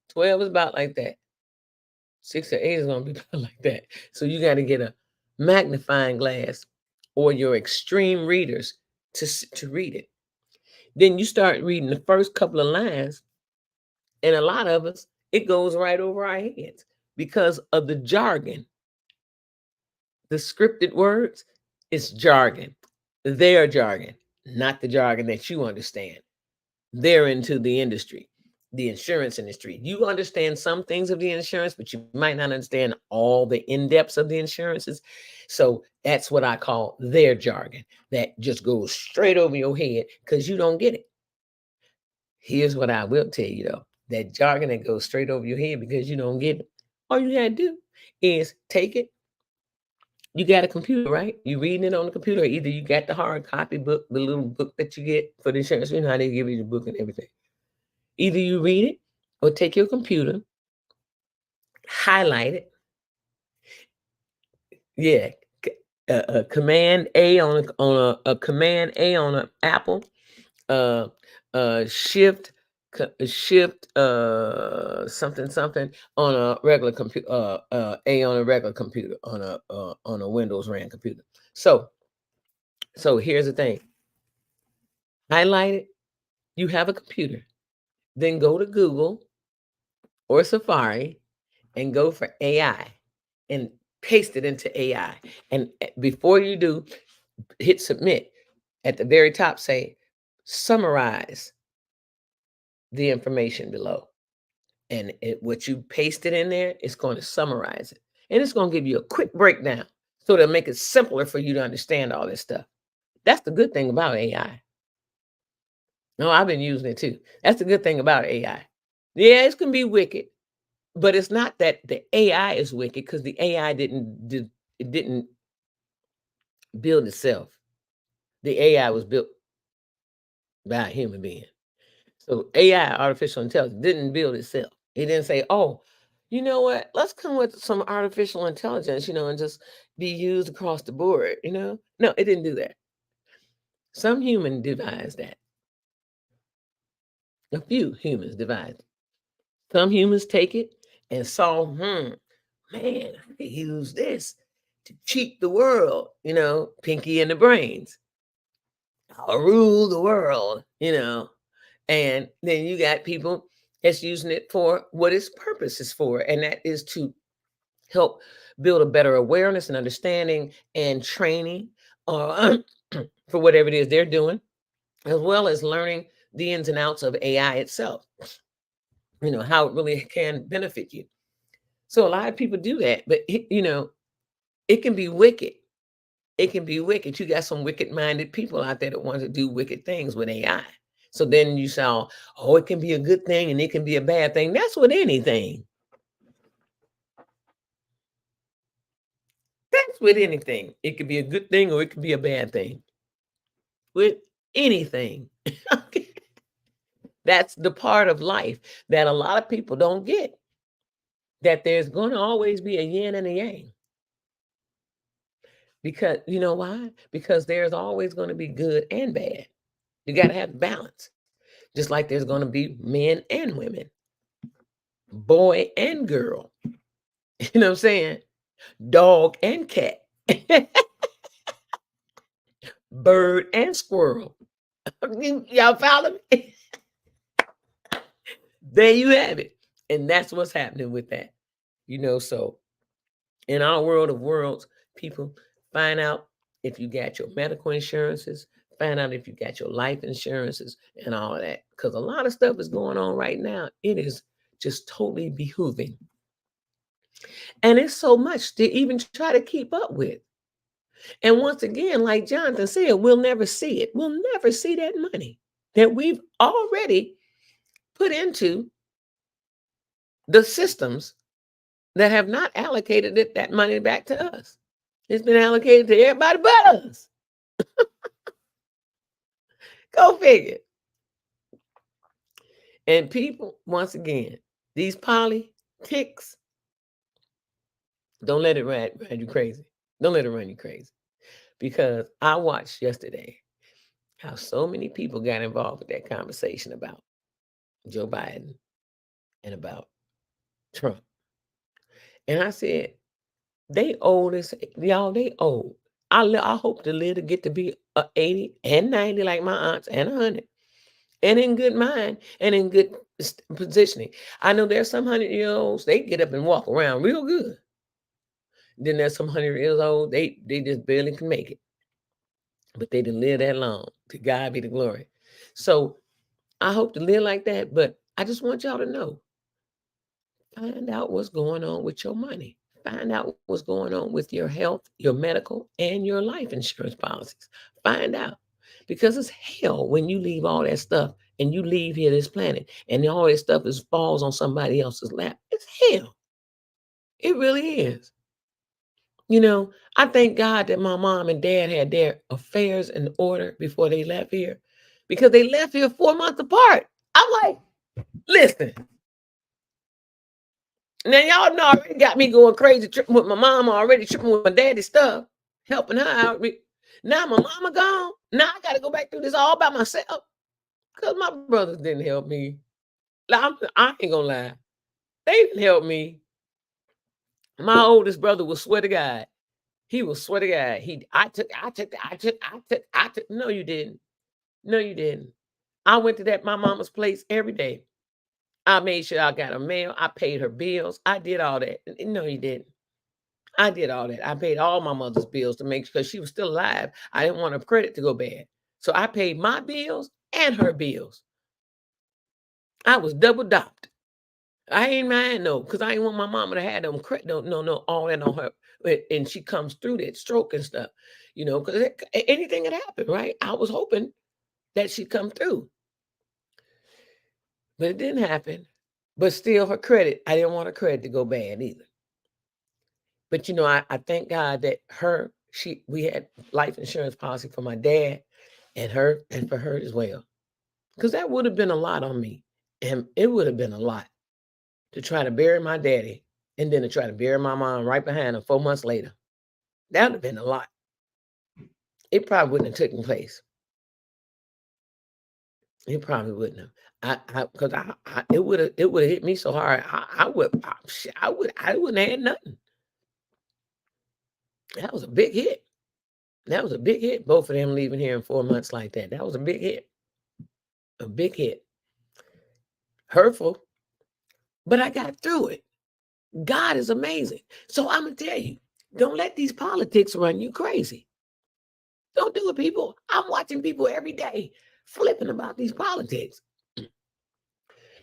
12 is about like that. 6 or 8 is gonna be about like that. So you got to get a magnifying glass or your extreme readers to read it. Then you start reading the first couple of lines, and a lot of us, it goes right over our heads because of the jargon, the scripted words. It's jargon, their jargon, not the jargon that you understand. They're into the industry, the insurance industry. You understand some things of the insurance, but you might not understand all the in-depths of the insurances. So that's what I call their jargon that just goes straight over your head because you don't get it. Here's what I will tell you though, that jargon that goes straight over your head because you don't get it. All you gotta do is take it. You got a computer, right? You reading it on the computer. Either you got the hard copy book, the little book that you get for the insurance. You know how they give you the book and everything. Either you read it or take your computer, highlight it. Yeah, Command A on a Command A on an Apple. Uh, Shift Shift something something on a regular computer. A on a regular computer on a Windows RAN computer. So here's the thing. Highlight it. You have a computer. Then go to Google or Safari and go for AI and paste it into AI. And before you do, hit submit. At the very top, say summarize the information below. And what you pasted in there, it's going to summarize it. And it's going to give you a quick breakdown so to make it simpler for you to understand all this stuff. That's the good thing about AI. No, I've been using it too. That's the good thing about AI. Yeah, it's going to be wicked, but it's not that the AI is wicked because the AI didn't build itself. The AI was built by a human being. So AI, artificial intelligence, didn't build itself. It didn't say, oh, you know what? Let's come with some artificial intelligence, and just be used across the board, No, it didn't do that. Some human devised that. A few humans devised it. Some humans take it and saw, man, I could use this to cheat the world, Pinky and the Brains. I'll rule the world, And then you got people that's using it for what its purpose is for, and that is to help build a better awareness and understanding and training for whatever it is they're doing, as well as learning the ins and outs of AI itself, how it really can benefit you. So a lot of people do that, but it can be wicked. It can be wicked. You got some wicked-minded people out there that want to do wicked things with AI. So then you saw, oh, it can be a good thing and it can be a bad thing. That's with anything. That's with anything. It could be a good thing or it could be a bad thing. With anything. That's the part of life that a lot of people don't get. That there's going to always be a yin and a yang. Because you know why? Because there's always going to be good and bad. You got to have balance. Just like there's going to be men and women, boy and girl. You know what I'm saying? Dog and cat. Bird and squirrel. Y'all follow me? There you have it. And that's what's happening with that. So in our world of worlds, people find out if you got your medical insurances, find out if you got your life insurances and all of that. Because a lot of stuff is going on right now. It is just totally behooving. And it's so much to even try to keep up with. And once again, like Jonathan said, we'll never see it. We'll never see that money that we've already put into the systems that have not allocated that money back to us. It's been allocated to everybody but us. Go figure. And people, once again, these politics, don't let it run you crazy. Don't let it run you crazy. Because I watched yesterday how so many people got involved with that conversation about Joe Biden and about Trump. And I said, they old as y'all, they old. I hope to live to get to be 80 and 90 like my aunts and 100. And in good mind and in good positioning. I know there's some 100-year-olds, they get up and walk around real good. Then there's some 100 years old, they just barely can make it. but they didn't live that long. To God be the glory. So I hope to live like that, but I just want y'all to know, find out what's going on with your money. Find out what's going on with your health, your medical, and your life insurance policies. Find out. Because it's hell when you leave all that stuff and you leave here this planet and all that stuff is falls on somebody else's lap. It's hell. It really is. You know, I thank God that my mom and dad had their affairs in order before they left here because they left here 4 months apart. I'm like, listen, now y'all know already got me going crazy, tripping with my mom, already tripping with my daddy's stuff, helping her out. Now my mama gone. Now I got to go back through this all by myself because my brothers didn't help me. I ain't gonna lie, they didn't help me. My oldest brother was swear to God. He was swear to God. I took. No, you didn't. No, you didn't. I went to my mama's place every day. I made sure I got a mail. I paid her bills. I did all that. No, you didn't. I did all that. I paid all my mother's bills to make sure she was still alive. I didn't want her credit to go bad. So I paid my bills and her bills. I was double dopped. I ain't mind no, because I ain't want my mama to have them credit, no, all that on her. And she comes through that stroke and stuff, because anything had happened, right? I was hoping that she'd come through. But it didn't happen. But still, her credit, I didn't want her credit to go bad either. But I thank God that we had life insurance policy for my dad and for her as well. Because that would have been a lot on me. And it would have been a lot to try to bury my daddy and then to try to bury my mom right behind him 4 months later. That would have been a lot. It probably wouldn't have taken place. It probably wouldn't have. Because it would have hit me so hard. I wouldn't have had nothing. That was a big hit. That was a big hit. Both of them leaving here in 4 months like that. That was a big hit. A big hit. Hurtful. But I got through it. God is amazing. So I'm going to tell you, don't let these politics run you crazy. Don't do it, people. I'm watching people every day flipping about these politics.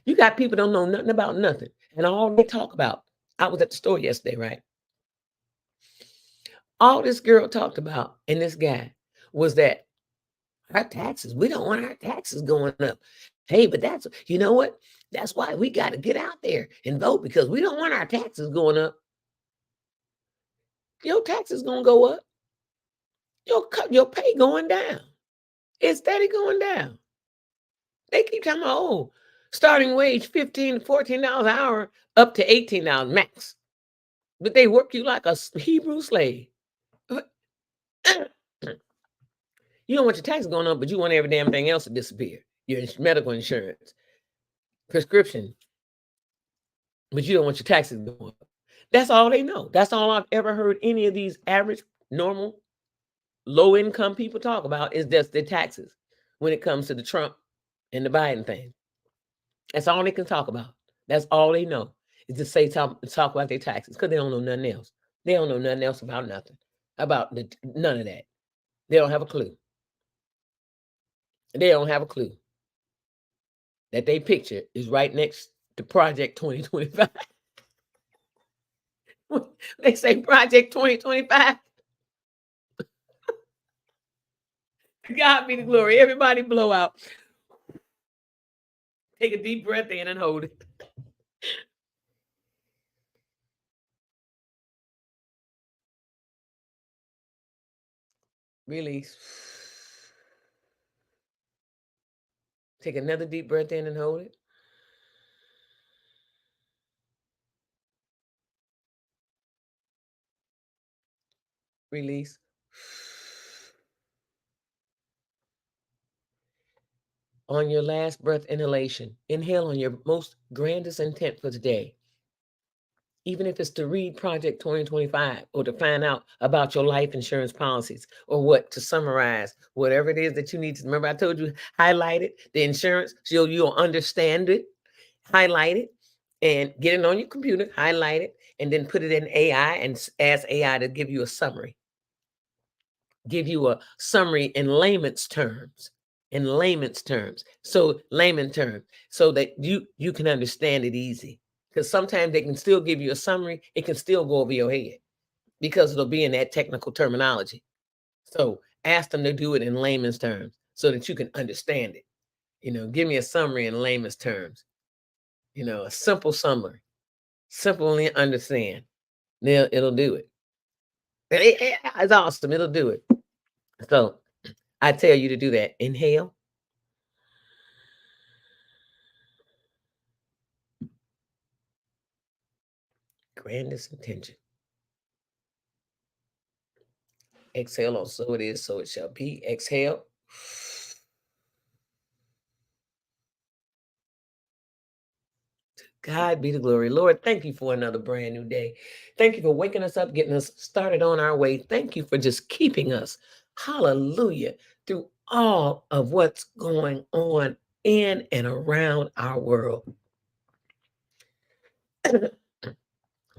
You got people don't know nothing about nothing. And all they talk about, I was at the store yesterday, right? All this girl talked about and this guy was that our taxes, we don't want our taxes going up. Hey, but you know what? That's why we got to get out there and vote because we don't want our taxes going up. Your taxes going to go up. Your pay going down. It's steady going down. They keep talking about, starting wage $15 to $14 an hour up to $18 max. But they work you like a Hebrew slave. You don't want your taxes going up, but you want every damn thing else to disappear. Your medical insurance, prescription, but you don't want your taxes going up. That's all they know. That's all I've ever heard any of these average, normal, low-income people talk about is just their taxes when it comes to the Trump and the Biden thing. That's all they can talk about. That's all they know is to talk about their taxes because they don't know nothing else. They don't know nothing else about nothing, none of that. They don't have a clue. They don't have a clue that they picture is right next to Project 2025. They say Project 2025. God be the glory. Everybody blow out. Take a deep breath in and hold it. Release. Take another deep breath in and hold it. Release. On your last breath inhalation, inhale on your most grandest intent for today. Even if it's to read Project 2025 or to find out about your life insurance policies or to summarize, whatever it is that you need to remember. I told you, highlight it, the insurance, so you'll understand it, highlight it and get it on your computer, highlight it, and then put it in AI and ask AI to give you a summary. give you a summary in layman's terms. So layman terms, so that you can understand it easy. Because sometimes they can still give you a summary, it can still go over your head because it'll be in that technical terminology. So ask them to do it in layman's terms so that you can understand it. Give me a summary in layman's terms. A simple summary, simply understand. It'll do it. It's awesome. It'll do it. So I tell you to do that. Inhale. Grandest intention. Exhale, or so it is, so it shall be. Exhale. To God be the glory. Lord, thank you for another brand new day. Thank you for waking us up, getting us started on our way. Thank you for just keeping us, hallelujah, through all of what's going on in and around our world.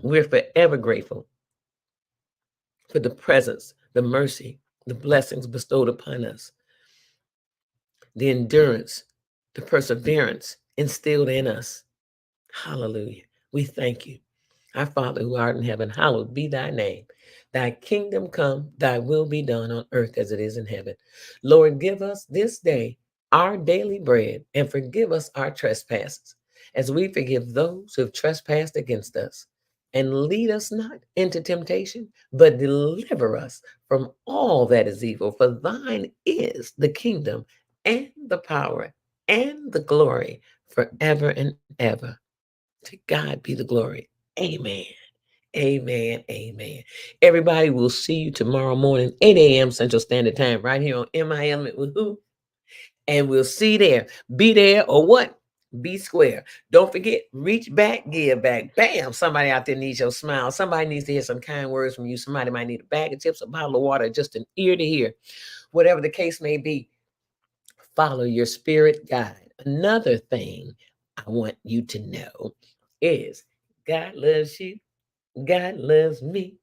We're forever grateful for the presence, the mercy, the blessings bestowed upon us, the endurance, the perseverance instilled in us. Hallelujah. We thank you. Our Father who art in heaven, hallowed be thy name. Thy kingdom come, thy will be done on earth as it is in heaven. Lord, give us this day our daily bread and forgive us our trespasses as we forgive those who have trespassed against us. And lead us not into temptation, but deliver us from all that is evil. For thine is the kingdom and the power and the glory forever and ever. To God be the glory. Amen. Amen. Amen. Everybody, we'll see you tomorrow morning, 8 a.m. Central Standard Time, right here on MI Element with Who. And we'll see you there. Be there or what? Be square. Don't forget, reach back, give back. Bam! Somebody out there needs your smile. Somebody needs to hear some kind words from you. Somebody might need a bag of chips, a bottle of water, just an ear to hear. Whatever the case may be, follow your spirit guide. Another thing I want you to know is God loves you. God loves me.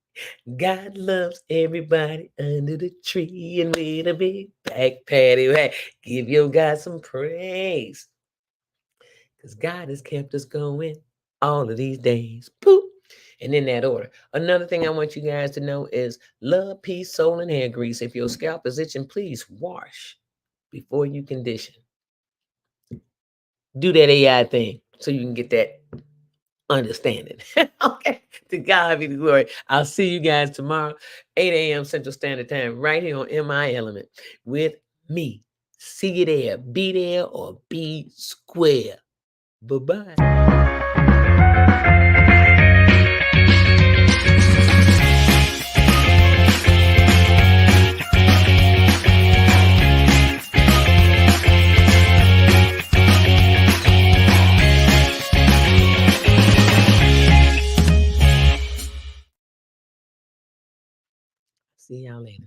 God loves everybody under the tree and with a big back patio. Hey, give your God some praise. Because God has kept us going all of these days. Boop. And in that order. Another thing I want you guys to know is love, peace, soul, and hair grease. If your scalp is itching, please wash before you condition. Do that AI thing so you can get that understanding. Okay. To God be the glory. I'll see you guys tomorrow, 8 a.m. Central Standard Time, right here on MI Element with me. See you there. Be there or be square. Bye-bye. See y'all later.